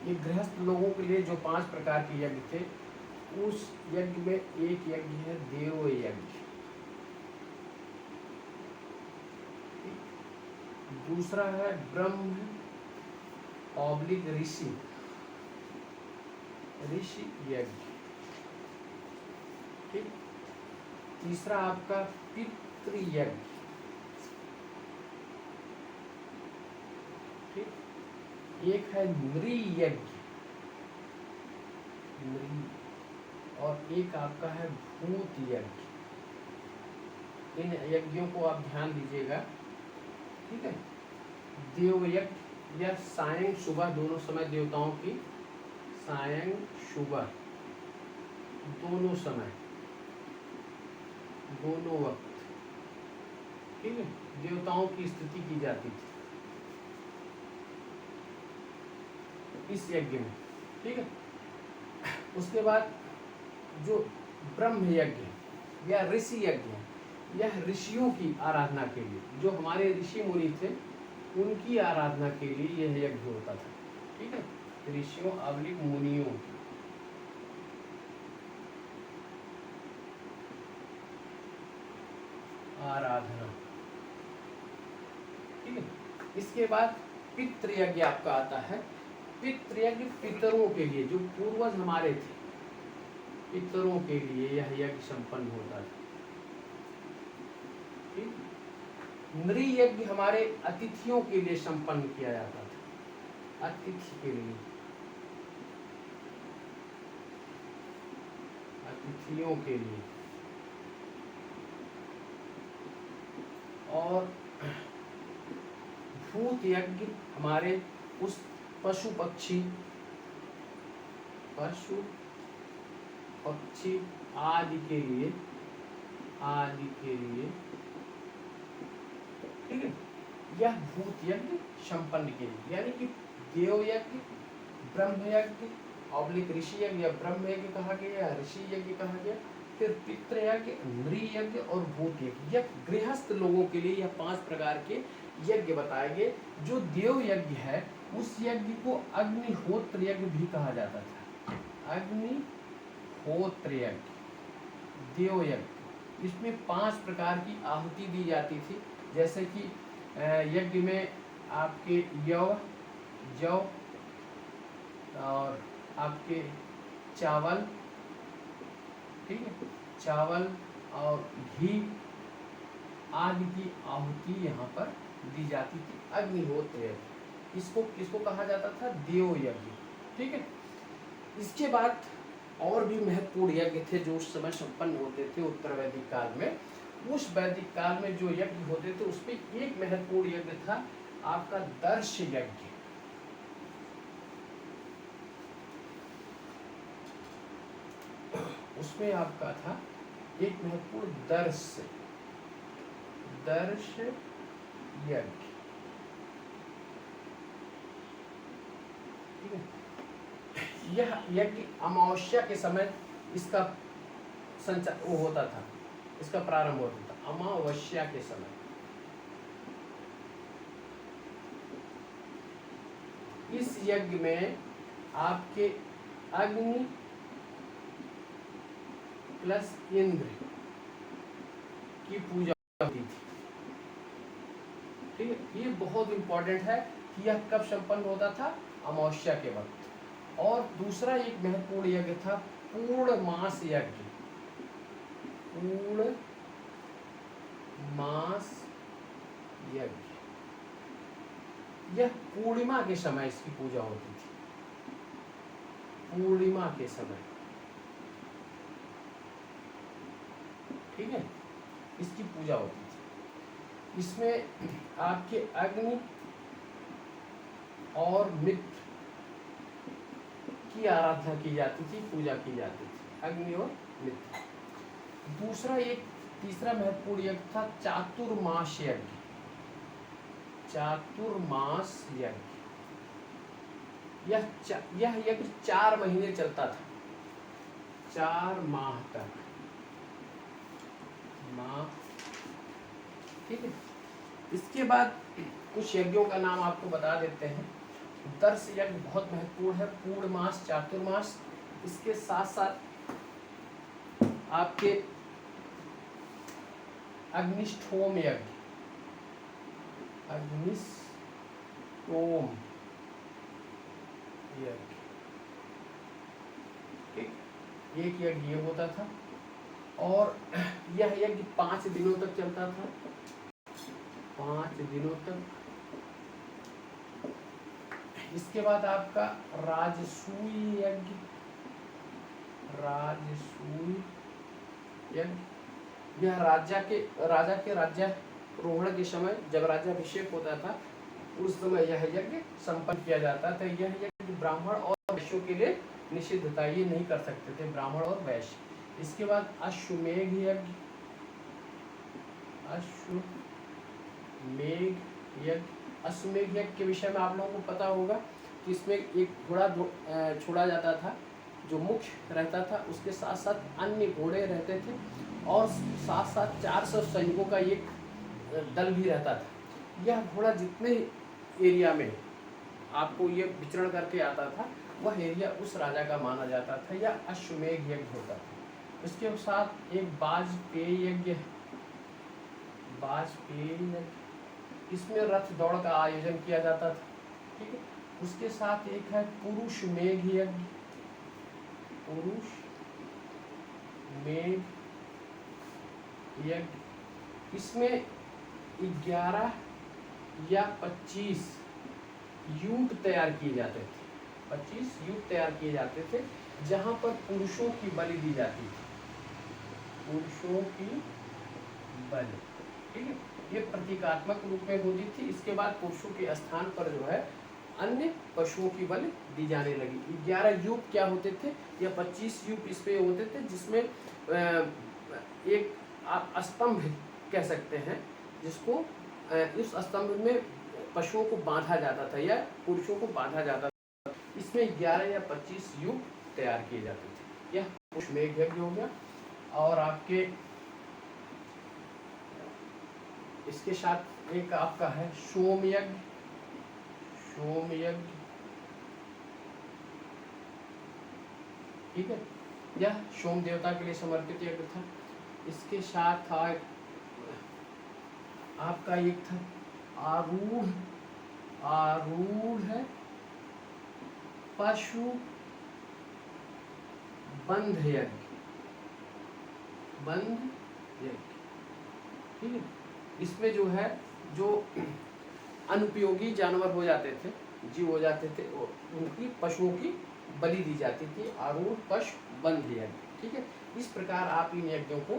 ये गृहस्थ लोगों के लिए जो 5 प्रकार के यज्ञ थे, उस यज्ञ में एक यज्ञ है देव यज्ञ, दूसरा है ब्रह्म ऑब्लिक ऋषि यज्ञ, ठीक। तीसरा आपका पितृ यज्ञ, ठीक। एक है नृ यज्ञ, और एक आपका है भूत यज्ञ। इन यज्ञों को आप ध्यान दीजिएगा, ठीक है। देव यज्ञ या सायं सुबह दोनों समय देवताओं की, सायं सुबह दोनों समय, दोनों वक्त, ठीक है, देवताओं की स्तुति की जाती थी इस यज्ञ में, ठीक है। उसके बाद जो ब्रह्म यज्ञ या ऋषि यज्ञ है, यह ऋषियों की आराधना के लिए, जो हमारे ऋषि मुनि थे उनकी आराधना के लिए यह यज्ञ होता था, ठीक है। ऋषियों अवलिक मुनियों की आराधना, ठीक है। इसके बाद पितृ यज्ञ आपका आता है। पितृ यज्ञ पितरों के लिए, जो पूर्वज हमारे थे, पितरों के लिए यह यज्ञ संपन्न होता था, ठीक। नृ यज्ञ हमारे अतिथियों के लिए संपन्न किया जाता था, अतिथि के लिए, अतिथियों के लिए। और भूत यज्ञ हमारे उस पशु पक्षी आदि के लिए, ठीक है, यह भूत यज्ञ संपन्न के लिए, यानी कि देव यज्ञ, ब्रह्म यज्ञ ऑब्लिक ऋषि यज्ञ या ब्रह्म यज्ञ कहा गया या ऋषि यज्ञ कहा गया, फिर पितृ यज्ञ, नृ यज्ञ और भूत यज्ञ। यह गृहस्थ लोगों के लिए यह 5 प्रकार के यज्ञ बताए गए। जो देव यज्ञ है उस यज्ञ को अग्निहोत्र यज्ञ भी कहा जाता था, अग्निहोत्र यज्ञ, देव यज्ञ। इसमें 5 प्रकार की आहुति दी जाती थी, जैसे कि यज्ञ में आपके जौ और आपके चावल, ठीक है, चावल और घी आदि की आहुति यहाँ पर दी जाती थी, अग्निहोत्र यज्ञ। इसको कहा जाता था देव यज्ञ, ठीक है। इसके बाद और भी महत्वपूर्ण यज्ञ थे जो उस समय संपन्न होते थे उत्तर वैदिक काल में। उस वैदिक काल में जो यज्ञ होते थे उसमें एक महत्वपूर्ण यज्ञ था आपका दर्श यज्ञ। उसमें आपका था एक महत्वपूर्ण दर्श यज्ञ, ठीक है। यह यज्ञ अमावस्या के समय इसका वो होता था, इसका प्रारंभ होता था अमावस्या के समय। इस यज्ञ में आपके अग्नि प्लस इंद्र की पूजा होती थी, ठीक है। ये बहुत इंपॉर्टेंट है कि यह कब संपन्न होता था, अमावस्या के वक्त। और दूसरा एक महत्वपूर्ण यज्ञ था पूर्णमास यज्ञ, पूर्णमास यज्ञ। यह पूर्णिमा के समय इसकी पूजा होती थी, पूर्णिमा के समय, ठीक है, इसकी पूजा होती थी। इसमें आपके अग्नि और मित्र की आराधना की जाती थी, पूजा की जाती थी, अग्नि और मित्र। तीसरा महत्वपूर्ण यज्ञ था चातुर्मास यज्ञ, चातुर्मास यज्ञ। यह यज्ञ 4 महीने चलता था, 4 माह तक, ठीक है। इसके बाद कुछ यज्ञों का नाम आपको बता देते हैं। दर्श यज्ञ बहुत महत्वपूर्ण है, पूर्णमास, चातुर्मास। इसके साथ साथ आपके अग्निष्ठोम यज्ञ, अग्निष्ठोम यज्ञ, ठीक, एक यज्ञ ये होता था। और यह यज्ञ 5 दिनों तक चलता था, 5 दिनों तक। इसके बाद आपका राजसूय यज्ञ, राजसूय यज्ञ, यह राजा के राज्यारोहण के समय जब राज्याभिषेक होता था उस समय यह यज्ञ संपन्न किया जाता था। यह यज्ञ ब्राह्मण और वैश्यों के लिए निषिद्ध था, ये नहीं कर सकते थे ब्राह्मण और वैश्य। इसके बाद अश्वमेध यज्ञ, अश्वमेध यज्ञ। अश्वमेध यज्ञ के विषय में आप लोगों को पता होगा कि इसमें एक घोड़ा छोड़ा जाता था जो मुख्य रहता था, उसके साथ साथ अन्य घोड़े रहते थे और साथ साथ 400 सैनिकों का एक दल भी रहता था। यह घोड़ा जितने एरिया में आपको ये विचरण करके आता था वह एरिया उस राजा का माना जाता था। यह अश्वमेध यज्ञ होता था। इसके साथ एक वाजपेय यज्ञ, वाजपेय यज्ञ, इसमें रथ दौड़ का आयोजन किया जाता था, ठीक है। उसके साथ एक है पुरुष मेघ यज्ञ, पुरुष मेघ यज्ञ। इसमें 11 या 25 यूट तैयार किए जाते थे, 25 यूट तैयार किए जाते थे, जहां पर पुरुषों की बलि दी जाती थी, पुरुषों की बलि, ठीक है। ये प्रतीकात्मक रूप में होती थी। इसके बाद पुरुषों के स्थान पर जो है अन्य पशुओं की बलि दी जाने लगी। 11 यूप क्या होते थे या 25 यूप इसमें होते थे, जिसमें एक आप स्तंभ कह सकते हैं, जिसको इस स्तंभ में पशुओं को बांधा जाता था या पुरुषों को बांधा जाता था। इसमें 11 या 25 यूप तैयार किए जाते थे। यह पुरुष मेघ यज्ञ हो गया। और आपके इसके साथ एक आपका है सोम यज्ञ, सोम यज्ञ, ठीक है। यह सोम देवता के लिए समर्पित यज्ञ था। इसके साथ था आपका एक था आरूढ़, आरूढ़ है पशु बंध यज्ञ, बंध यज्ञ, ठीक है। इसमें जो है जो अनुपयोगी जानवर हो जाते थे, जीव हो जाते थे, उनकी पशुओं की बलि दी जाती थी, आरूढ़ पशु बंध यज्ञ, ठीक है। इस प्रकार आप इन यज्ञों को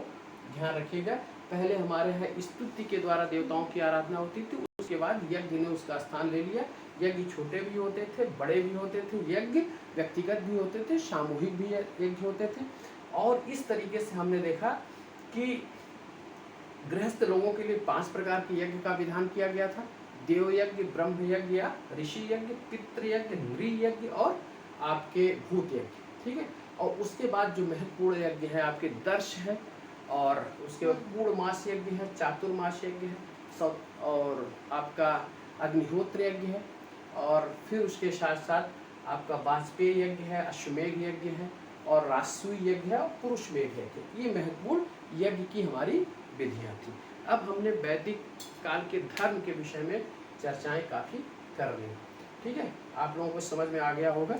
ध्यान रखिएगा। पहले हमारे यहाँ स्तुति के द्वारा देवताओं की आराधना होती थी, उसके बाद यज्ञ ने उसका स्थान ले लिया। यज्ञ छोटे भी होते थे, बड़े भी होते थे, यज्ञ व्यक्तिगत भी होते थे, सामूहिक भी यज्ञ होते थे। और इस तरीके से हमने देखा कि गृहस्थ लोगों के लिए 5 प्रकार के यज्ञ का विधान किया गया था। देव यज्ञ, ब्रह्म यज्ञ या ऋषि यज्ञ, पितृ यज्ञ, नृ यज्ञ और आपके भूत यज्ञ, ठीक है। और उसके बाद जो महत्वपूर्ण यज्ञ है आपके दर्श है, और उसके बाद पूर्णमास यज्ञ है, चातुर्मास यज्ञ है, और आपका अग्निहोत्र यज्ञ है, और फिर उसके साथ साथ आपका वाजपेय यज्ञ है, अश्वमेध यज्ञ है, और राजसूय यज्ञ है, और पुरुष मेघ यज्ञ। ये महत्वपूर्ण यज्ञ की हमारी विधियाँ थी। अब हमने वैदिक काल के धर्म के विषय में चर्चाएं काफ़ी कर ली, ठीक है। आप लोगों को समझ में आ गया होगा।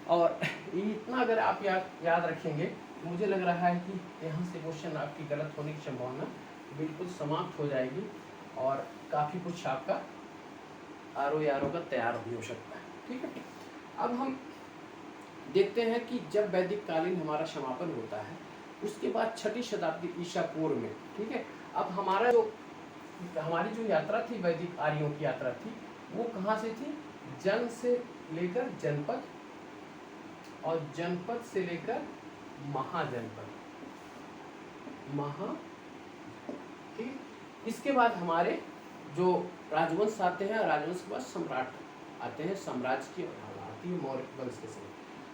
और इतना अगर आप याद रखेंगे, मुझे लग रहा है कि यहाँ से क्वेश्चन आपकी गलत होने की संभावना बिल्कुल समाप्त हो जाएगी और काफ़ी कुछ आपका आरो का तैयार भी हो सकता है, ठीक है। अब हम देखते हैं कि जब वैदिक कालीन हमारा समापन होता है, उसके बाद 6ठी शताब्दी ईसा पूर्व में, ठीक है। अब हमारी जो यात्रा थी, वैदिक आर्यों की यात्रा थी, वो कहाँ से थी? जन से लेकर जनपद, और जनपद से लेकर महाजनपद, ठीक। इसके बाद हमारे जो राजवंश आते हैं, राजवंश के बाद सम्राट आते हैं, साम्राज्य की आती है मौर्य वंश के समय।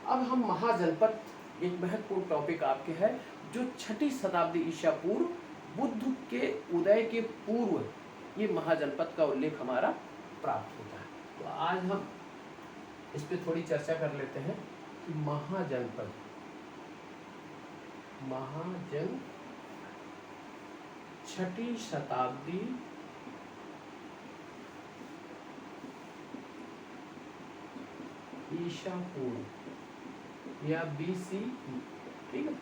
अब हम महाजनपद, एक महत्वपूर्ण टॉपिक आपके है, जो 6ठी शताब्दी ईसा पूर्व बुद्ध के उदय के पूर्व ये महाजनपद का उल्लेख हमारा प्राप्त होता है। तो आज हम इस पे थोड़ी चर्चा कर लेते हैं कि महाजनपद, महाजन 6ठी शताब्दी ईसा पूर्व या BC, ठीक है,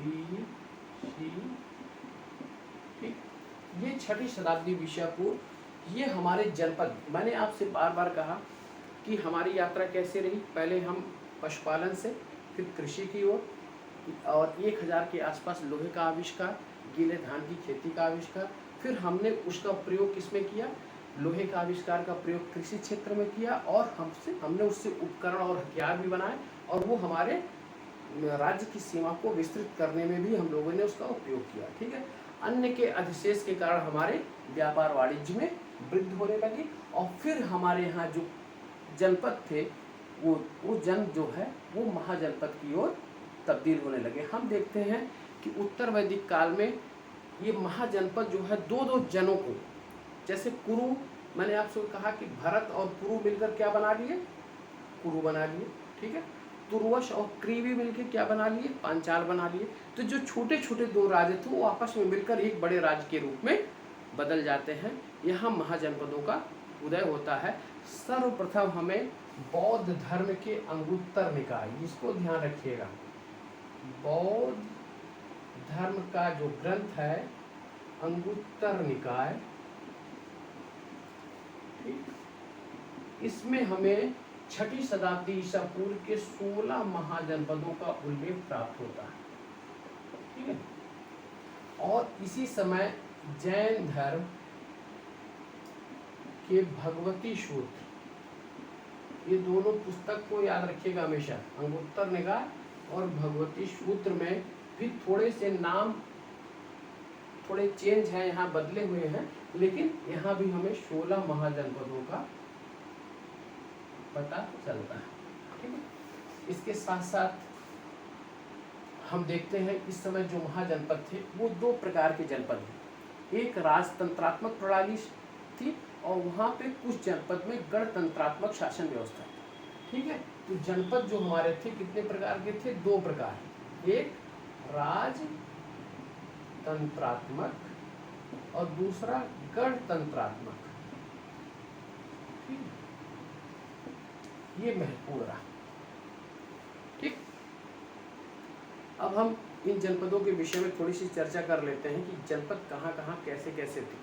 BC, ठीक। ये 6ठी शताब्दी ईसा पूर्व, ये हमारे जनपद, मैंने आपसे बार बार कहा कि हमारी यात्रा कैसे रही। पहले हम पशुपालन से, फिर कृषि की ओर, और 1000 के आसपास लोहे का आविष्कार, गीले धान की खेती का आविष्कार, फिर हमने उसका प्रयोग किसमें किया, लोहे का आविष्कार का प्रयोग कृषि क्षेत्र में किया, और हमने उससे उपकरण और हथियार भी बनाए, और वो हमारे राज्य की सीमा को विस्तृत करने में भी हम लोगों ने उसका उपयोग किया, ठीक है। अन्य के अधिशेष के कारण हमारे व्यापार वाणिज्य में वृद्धि होने लगी, और फिर हमारे यहाँ जो जनपद थे वो जन जो है वो महाजनपद की ओर तब्दील होने लगे। हम देखते हैं कि उत्तर वैदिक काल में ये महाजनपद जो है दो दो जनों को, जैसे कुरु, मैंने आपसे कहा कि भरत और पुरु मिलकर क्या बना लिए, कुरु बना लिए, ठीक है। तुर्वश और क्रीवी मिलकर क्या बना लिए, पांचाल बना लिए। तो जो छोटे छोटे दो राज्य थे वो आपस में मिलकर एक बड़े राज्य के रूप में बदल जाते हैं। यहाँ महाजनपदों का उदय होता है। सर्वप्रथम हमें बौद्ध धर्म के अंगुत्तर निकाय, इसको ध्यान रखिएगा, बौद्ध धर्म का जो ग्रंथ है अंगुत्तर निकाय, इसमें हमें 6ठी शताब्दी ईसा पूर्व के 16 महाजनपदों का उल्लेख प्राप्त होता है, ठीक है। और इसी समय जैन धर्म के भगवती सूत्र, ये दोनों पुस्तक को याद रखिएगा हमेशा, अंगुत्तर निकाय और भगवती सूत्र में भी थोड़े से नाम थोड़े चेंज हैं, यहाँ बदले हुए हैं, लेकिन यहाँ भी हमें 16 महाजनपदों का पता चलता है, ठीक है। इसके साथ साथ हम देखते हैं इस समय जो महाजनपद थे वो दो प्रकार के जनपद हैं। एक राजतंत्रात्मक प्रणाली थी और वहाँ पे कुछ जनपद में गणतंत्रात्मक शासन व्यवस्था थी, ठीक है। तो जनपद जो हमारे थे कितने प्रकार के थे, दो प्रकार, एक राजतंत्रात्मक और दूसरा गणतंत्रात्मक, ठीक, ये महत्वपूर्ण रहा, ठीक। अब हम इन जनपदों के विषय में थोड़ी सी चर्चा कर लेते हैं कि जनपद कहाँ कहाँ कैसे कैसे थे।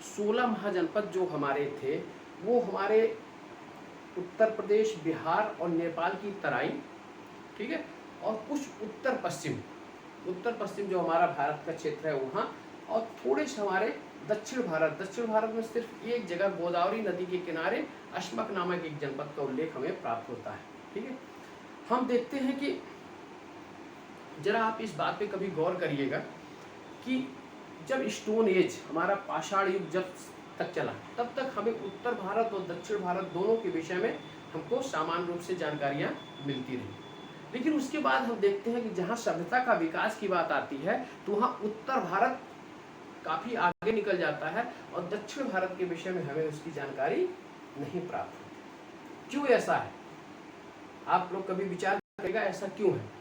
16 महाजनपद जो हमारे थे वो हमारे उत्तर प्रदेश, बिहार और नेपाल की तराई, ठीक है, और कुछ उत्तर पश्चिम जो हमारा भारत का क्षेत्र है वहाँ, और थोड़े से हमारे दक्षिण भारत में सिर्फ एक जगह गोदावरी नदी के किनारे अश्मक नामक एक जनपद का उल्लेख हमें प्राप्त होता है, ठीक है। हम देखते हैं कि जरा आप इस बात पे कभी गौर करिएगा कि जब स्टोन एज, हमारा पाषाण युग जब तक चला, तब तक हमें उत्तर भारत और दक्षिण भारत दोनों के विषय में हमको सामान्य रूप से जानकारियाँ मिलती रही। लेकिन उसके बाद हम देखते हैं कि जहाँ सभ्यता का विकास की बात आती है तो वहाँ उत्तर भारत काफ़ी आगे निकल जाता है और दक्षिण भारत के विषय में हमें उसकी जानकारी नहीं प्राप्त होती। क्यों ऐसा है, आप लोग कभी विचार करेगा ऐसा क्यों है।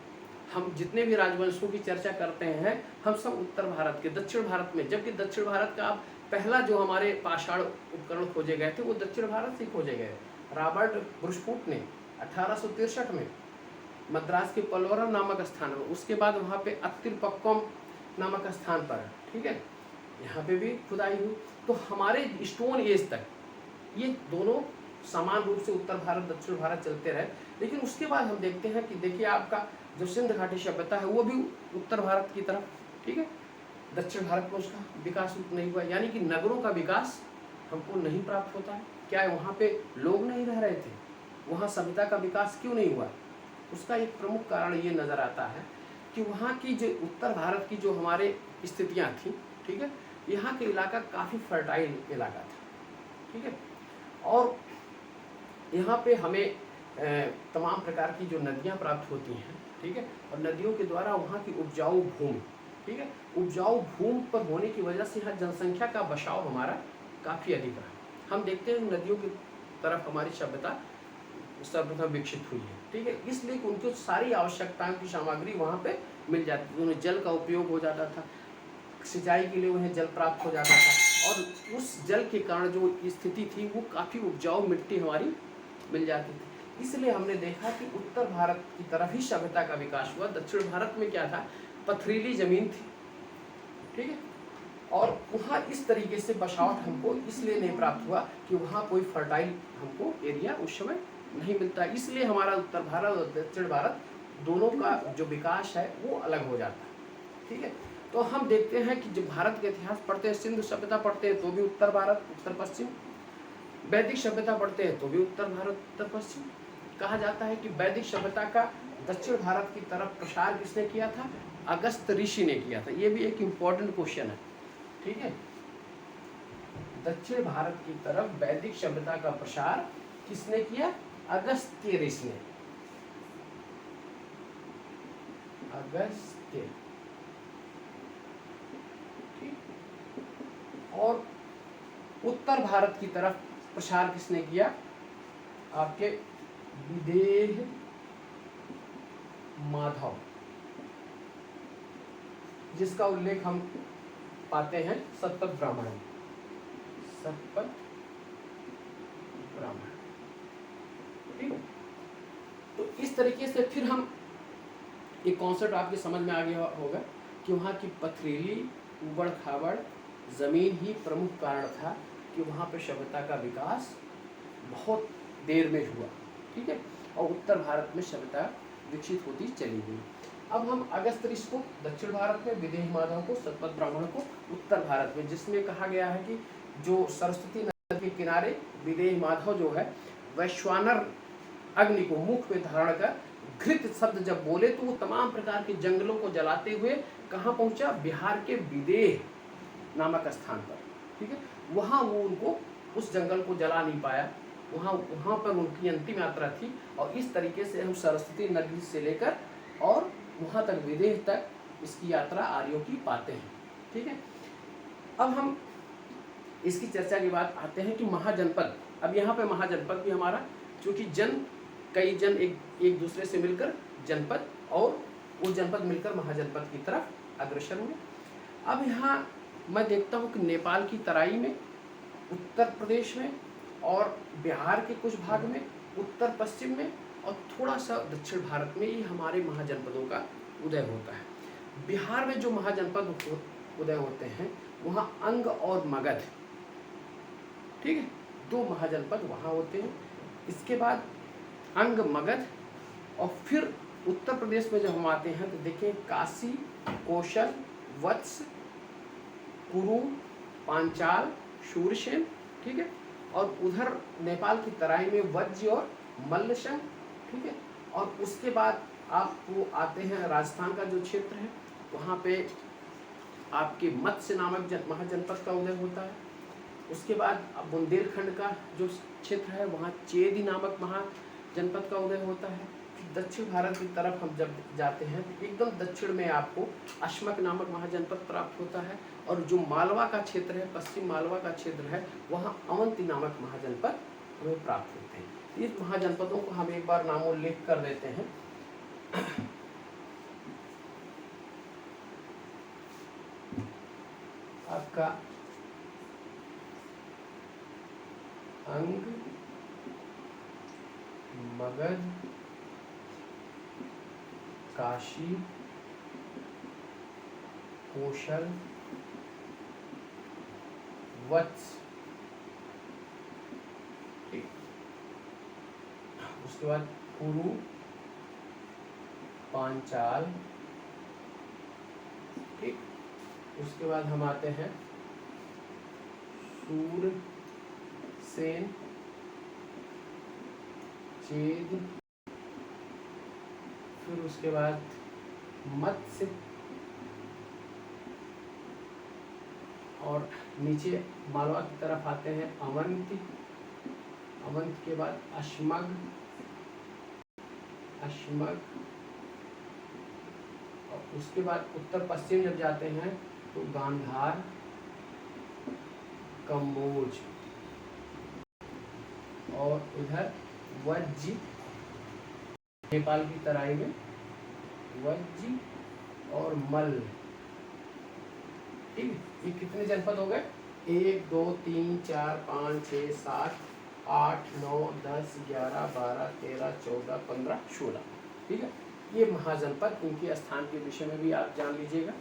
हम जितने भी राजवंशों की चर्चा करते हैं हम सब उत्तर भारत के, दक्षिण भारत में, जबकि दक्षिण भारत का पहला जो हमारे पाषाण उपकरण खोजे गए थे वो दक्षिण भारत से खोजे गए। रॉबर्ट ब्रुसफूट ने 1863 में मद्रास के पलवरम नामक स्थान में, उसके बाद वहाँ पे अत्तिरपक्कम नामक स्थान पर, ठीक है, यहाँ पे भी खुदाई हुई। तो हमारे स्टोन एज तक ये दोनों समान रूप से उत्तर भारत दक्षिण भारत चलते रहे। लेकिन उसके बाद हम देखते हैं कि देखिए आपका जो सिंध घाटी सभ्यता है वो भी उत्तर भारत की तरफ, ठीक है, दक्षिण भारत में उसका विकास नहीं हुआ, यानी कि नगरों का विकास हमको नहीं प्राप्त होता है। क्या वहाँ पे लोग नहीं रह रहे थे, वहाँ सभ्यता का विकास क्यों नहीं हुआ? उसका एक प्रमुख कारण ये नज़र आता है कि वहाँ की जो उत्तर भारत की जो हमारे स्थितियाँ थी, ठीक है, यहाँ के इलाका काफ़ी फर्टाइल इलाका था, ठीक है, और यहाँ पे हमें तमाम प्रकार की जो नदियाँ प्राप्त होती हैं, ठीक है, और नदियों के द्वारा वहाँ की उपजाऊ भूमि, ठीक है, उपजाऊ भूमि पर होने की वजह से यहाँ जनसंख्या का बसाव हमारा काफ़ी अधिक रहा। हम देखते हैं नदियों की तरफ हमारी सभ्यता सर्वप्रथम विकसित हुई है। ठीक है, इसलिए उनको सारी आवश्यकताओं की सामग्री वहाँ पे मिल जाती थी। उन्हें जल का उपयोग हो जाता था, सिंचाई के लिए उन्हें जल प्राप्त हो जाता था, और उस जल के कारण जो स्थिति थी वो काफ़ी उपजाऊ मिट्टी हमारी मिल जाती थी। इसलिए हमने देखा कि उत्तर भारत की तरफ ही सभ्यता का विकास हुआ। दक्षिण भारत में क्या था, पथरीली जमीन थी। ठीक है, और वहाँ इस तरीके से बसावट हमको इसलिए नहीं प्राप्त हुआ कि वहाँ कोई फर्टाइल हमको एरिया उस समय नहीं मिलता। इसलिए हमारा उत्तर भारत और दक्षिण भारत दोनों का जो विकास है वो अलग हो जाता है। ठीक है, तो हम देखते हैं कि जब भारत का इतिहास पढ़ते हैं, सिंधु सभ्यता पढ़ते हैं तो भी उत्तर भारत उत्तर पश्चिम, वैदिक सभ्यता पढ़ते हैं तो भी उत्तर भारत उत्तर पश्चिम। कहा जाता है कि वैदिक सभ्यता का दक्षिण भारत की तरफ प्रसार किसने किया था, अगस्त ऋषि ने किया था। ये भी एक इम्पोर्टेंट क्वेश्चन है। ठीक है, दक्षिण भारत की तरफ वैदिक सभ्यता का प्रसार किसने किया, अगस्त्य ऋषि ने। अगस्त्य। ठीक, और उत्तर भारत की तरफ प्रसार किसने किया, आपके विदेह माधव, जिसका उल्लेख हम पाते हैं सतपथ ब्राह्मण में। सतपथ ब्राह्मण। ठीक, तो इस तरीके से फिर हम एक कॉन्सेप्ट आपके समझ में आ गया होगा कि वहाँ की पथरीली उबड़ खाबड़ जमीन ही प्रमुख कारण था कि वहाँ पे सभ्यता का विकास बहुत देर में हुआ। ठीक है, और उत्तर भारत में सभ्यता विकसित होती चली गई। अब हम अगस्त ऋषि को दक्षिण भारत में, विदेह माधव को, सतपथ ब्राह्मण को उत्तर भारत में, जिसमें कहा गया है कि जो सरस्वती नदी के किनारे विदेह माधव जो है वैश्वानर अग्नि को मुख में धारण कर घृत शब्द जब बोले तो वो तमाम प्रकार के जंगलों को जलाते हुए कहाँ पहुंचा, बिहार के विदेह नामक स्थान पर। ठीक है, वहाँ वो उनको उस जंगल को जला नहीं पाया, वहाँ पर उनकी अंतिम यात्रा थी। और इस तरीके से हम सरस्वती नदी से लेकर और वहाँ तक विदेह तक इसकी यात्रा आर्यों की पाते हैं। ठीक है, अब हम इसकी चर्चा के बाद आते हैं कि महाजनपद। अब यहाँ पे महाजनपद भी हमारा, क्योंकि कई जन एक दूसरे से मिलकर जनपद, और वो जनपद मिलकर महाजनपद की तरफ अग्रसर हुए। अब यहाँ मैं देखता हूँ कि नेपाल की तराई में, उत्तर प्रदेश में और बिहार के कुछ भाग में, उत्तर पश्चिम में और थोड़ा सा दक्षिण भारत में ही हमारे महाजनपदों का उदय होता है। बिहार में जो महाजनपद उदय होते हैं वहाँ अंग और मगध, ठीक है, दो महाजनपद वहाँ होते हैं। इसके बाद अंग मगध, और फिर उत्तर प्रदेश में जब हम आते हैं तो देखें काशी, कौशल, वत्स, कुरु, पांचाल, शूरसेन। ठीक है, और उधर नेपाल की तराई में वज्र और मल्लसंग। ठीक है, और उसके बाद आपको आते हैं राजस्थान का जो क्षेत्र है, वहाँ पे आपके मत्स्य नामक महाजनपद का उदय होता है। उसके बाद बुंदेलखंड का जो क्षेत्र है वहाँ चेदी नामक महाजनपद का उदय होता है। फिर दक्षिण भारत की तरफ हम जब जाते हैं तो एकदम दक्षिण में आपको अश्मक नामक महाजनपद प्राप्त होता है, और जो मालवा का क्षेत्र है, पश्चिम मालवा का क्षेत्र है, वहाँ अवंती नामक महाजनपद हमें प्राप्त होते हैं। इस महाजनपदों को हम एक बार नामोल्लेख कर देते हैं। आपका अंग, मगध, काशी, कौशल, वत्स। ठीक, उसके बाद कुरु, पांचाल। ठीक, उसके बाद हम आते हैं सूर, सेन, चेद, फिर उसके बाद मत्स्य, और नीचे मालवा की तरफ आते हैं अवंती। अवंत के बाद अश्मग, और उसके बाद उत्तर पश्चिम जब जाते हैं तो गांधार, कम्बोज, और इधर वज्ज, नेपाल की तराई में वज्ज और मल। ठीक है, ये कितने जनपद हो गए? 1 2 3 4 5 6 7 8 9 10 11 12 13 14 15 16। ठीक है, ये महाजनपद, इनके स्थान के विषय में भी आप जान लीजिएगा,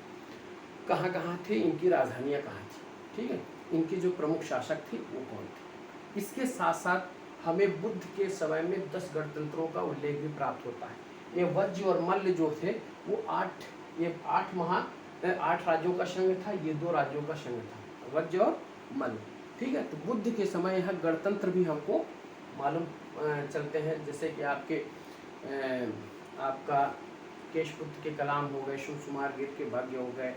कहाँ कहाँ थे, इनकी राजधानियाँ कहाँ थी। ठीक है, इनके जो प्रमुख शासक थे वो कौन थे। इसके साथ साथ हमें बुद्ध के समय में 10 गणतंत्रों का उल्लेख भी प्राप्त होता है। ये वज्ज और मल्ल जो थे वो 8 राज्यों का संघ था, ये 2 राज्यों का संघ था, वज्ज और मल्ल। ठीक है, तो बुद्ध के समय यहाँ गणतंत्र भी हमको मालूम चलते हैं, जैसे कि आपका केशपुत्र के कलाम हो गए, सुकुमार गिर के भाग्य हो गए,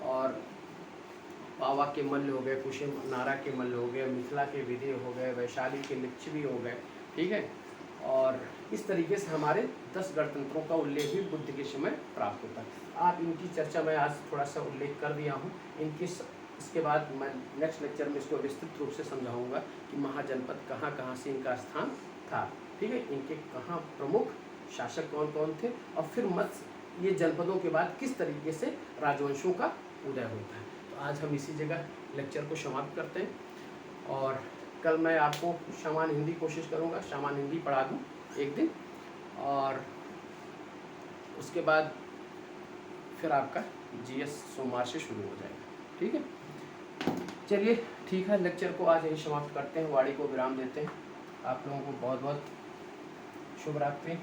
और पावा के मल्ल हो गए, कुशे नारा के मल्ल हो गए, मिथिला के विधेय हो गए, वैशाली के लिच्छवी हो गए। ठीक है, और इस तरीके से हमारे 10 गणतंत्रों का उल्लेख भी बुद्ध के समय प्राप्त होता है। आप इनकी चर्चा मैं आज थोड़ा सा उल्लेख कर दिया हूँ। इसके बाद मैं नेक्स्ट लेक्चर में इसको विस्तृत रूप से समझाऊंगा कि महाजनपद कहाँ कहाँ से इनका स्थान था। ठीक है, इनके कहाँ प्रमुख शासक कौन कौन थे, और फिर ये जनपदों के बाद किस तरीके से राजवंशों का उदय होता है। तो आज हम इसी जगह लेक्चर को समाप्त करते हैं, और कल मैं आपको सामान्य हिंदी कोशिश करूँगा, सामान्य हिंदी पढ़ा दूँ एक दिन, और उसके बाद फिर आपका जीएस सोमवार से शुरू हो जाएगा। ठीक है, चलिए ठीक है, लेक्चर को आज यही समाप्त करते हैं, वाणी को विराम देते हैं। आप लोगों को बहुत बहुत शुभ रात्रि।